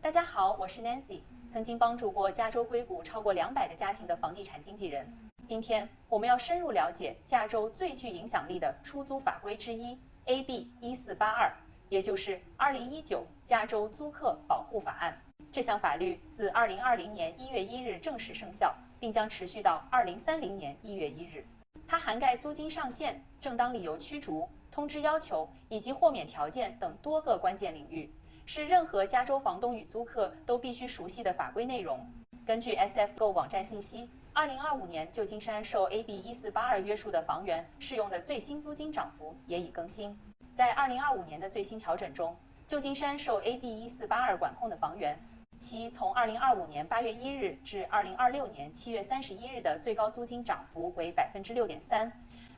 大家好，我是 Nancy，曾经帮助过加州硅谷超过200个家庭的房地产经纪人。今天我们要深入了解加州最具影响力的出租法规之一 AB 1482，也就是2019加州租客保护法案。这项法律自2020年1月1日正式生效，并将持续到2030年1月1日。它涵盖租金上限、正当理由驱逐、通知要求以及豁免条件等多个关键领域，是任何加州房东与租客都必须熟悉的法规内容。根据 SFGO 网站信息，2025年旧金山受 AB 1482约束的房源适用的最新租金涨幅也已更新。在2025年的最新调整中，旧金山受 AB 1482管控的房源，其从2025年8月1日至2026年7月31日的最高租金涨幅为 6.3%，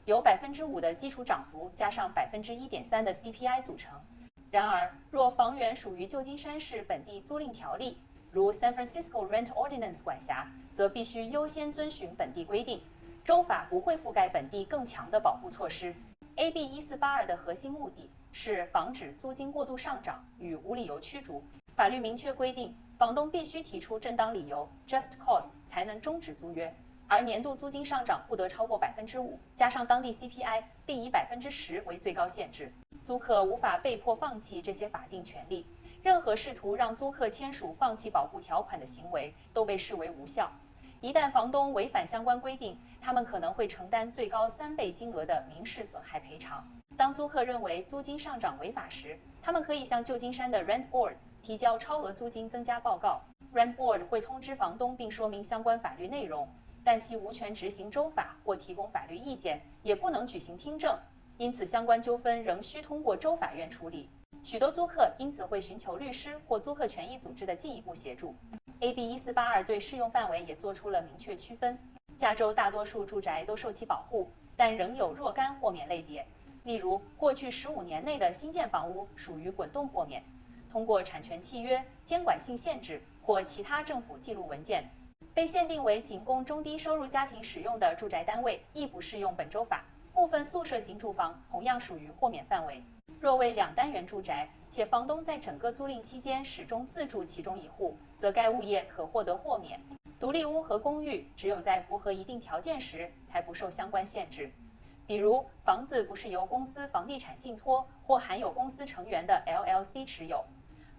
由 5% 的基础涨幅加上 1.3% 的 CPI 组成。然而，若房源属于旧金山市本地租赁条例，如 San Francisco Rent Ordinance 管辖，则必须优先遵循本地规定。州法不会覆盖本地更强的保护措施。AB 1482的核心目的是防止租金过度上涨与无理由驱逐。法律明确规定，房东必须提出正当理由 （just cause） 才能终止租约，而年度租金上涨不得超过 5%， 加上当地 CPI， 并以 10% 为最高限制。租客无法被迫放弃这些法定权利，任何试图让租客签署放弃保护条款的行为都被视为无效。一旦房东违反相关规定，他们可能会承担最高3倍金额的民事损害赔偿。当租客认为租金上涨违法时，他们可以向旧金山的 Rent Board 提交超额租金增加报告。Rent Board 会通知房东并说明相关法律内容，但其无权执行州法或提供法律意见，也不能举行听证。因此，相关纠纷仍需通过州法院处理。许多租客因此会寻求律师或租客权益组织的进一步协助。AB 1482对适用范围也做出了明确区分。加州大多数住宅都受其保护，但仍有若干豁免类别。例如，过去15年内的新建房屋属于滚动豁免，通过产权契约、监管性限制或其他政府记录文件被限定为仅供中低收入家庭使用的住宅单位，亦不适用本州法。部分宿舍型住房同样属于豁免范围。若为2单元住宅，且房东在整个租赁期间始终自住其中一户，则该物业可获得豁免。独立屋和公寓只有在符合一定条件时才不受相关限制，比如房子不是由公司房地产信托或含有公司成员的 LLC 持有。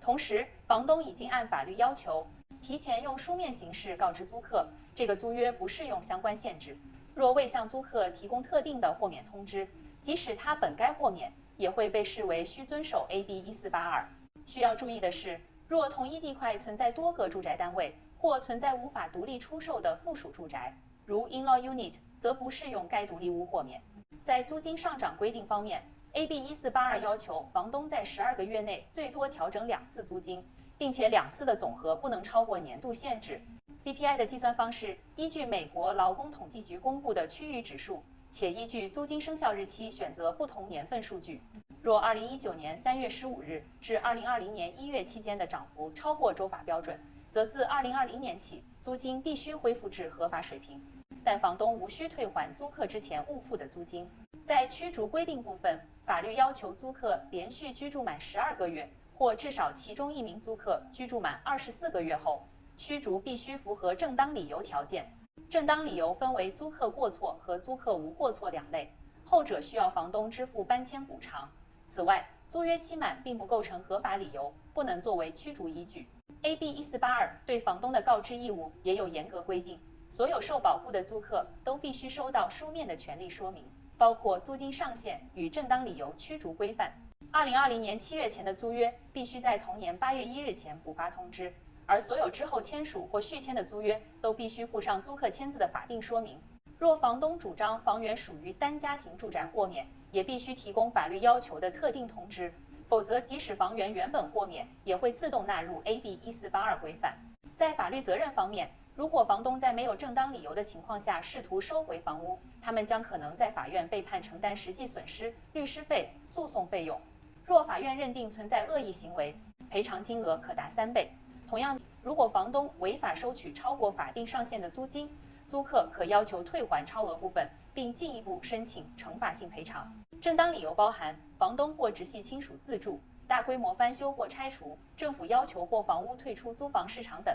同时，房东已经按法律要求提前用书面形式告知租客，这个租约不适用相关限制。若未向租客提供特定的豁免通知，即使他本该豁免，也会被视为需遵守 AB 1482。需要注意的是，若同一地块存在多个住宅单位，或存在无法独立出售的附属住宅，如 in-law unit， 则不适用该独立屋豁免。在租金上涨规定方面， AB 1482要求房东在12个月内最多调整2次租金，并且2次的总和不能超过年度限制。CPI 的计算方式依据美国劳工统计局公布的区域指数，且依据租金生效日期选择不同年份数据。若2019年3月15日至2020年1月期间的涨幅超过州法标准，则自2020年起，租金必须恢复至合法水平，但房东无需退还租客之前误付的租金。在驱逐规定部分，法律要求租客连续居住满12个月，或至少其中一名租客居住满24个月后，驱逐必须符合正当理由条件。正当理由分为租客过错和租客无过错2类，后者需要房东支付搬迁补偿。此外，租约期满并不构成合法理由，不能作为驱逐依据。AB 1482对房东的告知义务也有严格规定，所有受保护的租客都必须收到书面的权利说明，包括租金上限与正当理由驱逐规范。2020年7月前的租约必须在同年8月1日前补发通知，而所有之后签署或续签的租约都必须附上租客签字的法定说明。若房东主张房源属于单家庭住宅豁免，也必须提供法律要求的特定通知，否则即使房源原本豁免，也会自动纳入 AB 1482规范。在法律责任方面，如果房东在没有正当理由的情况下试图收回房屋，他们将可能在法院被判承担实际损失、律师费、诉讼费用。若法院认定存在恶意行为，赔偿金额可达3倍。同样，如果房东违法收取超过法定上限的租金，租客可要求退还超额部分，并进一步申请惩罚性赔偿。正当理由包含房东或直系亲属自住，大规模翻修或拆除、政府要求或房屋退出租房市场等。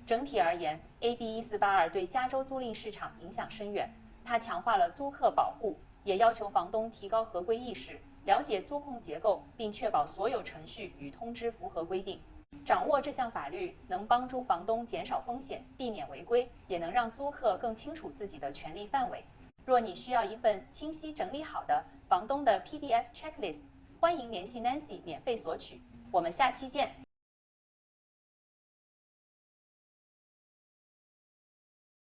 整体而言 ，AB 1482对加州租赁市场影响深远。它强化了租客保护，也要求房东提高合规意识，了解租控结构，并确保所有程序与通知符合规定。掌握这项法律能帮助房东减少风险，避免违规，也能让租客更清楚自己的权利范围。若你需要一份清晰整理好的房东的 PDF checklist，欢迎联系 Nancy 免费索取。我们下期见。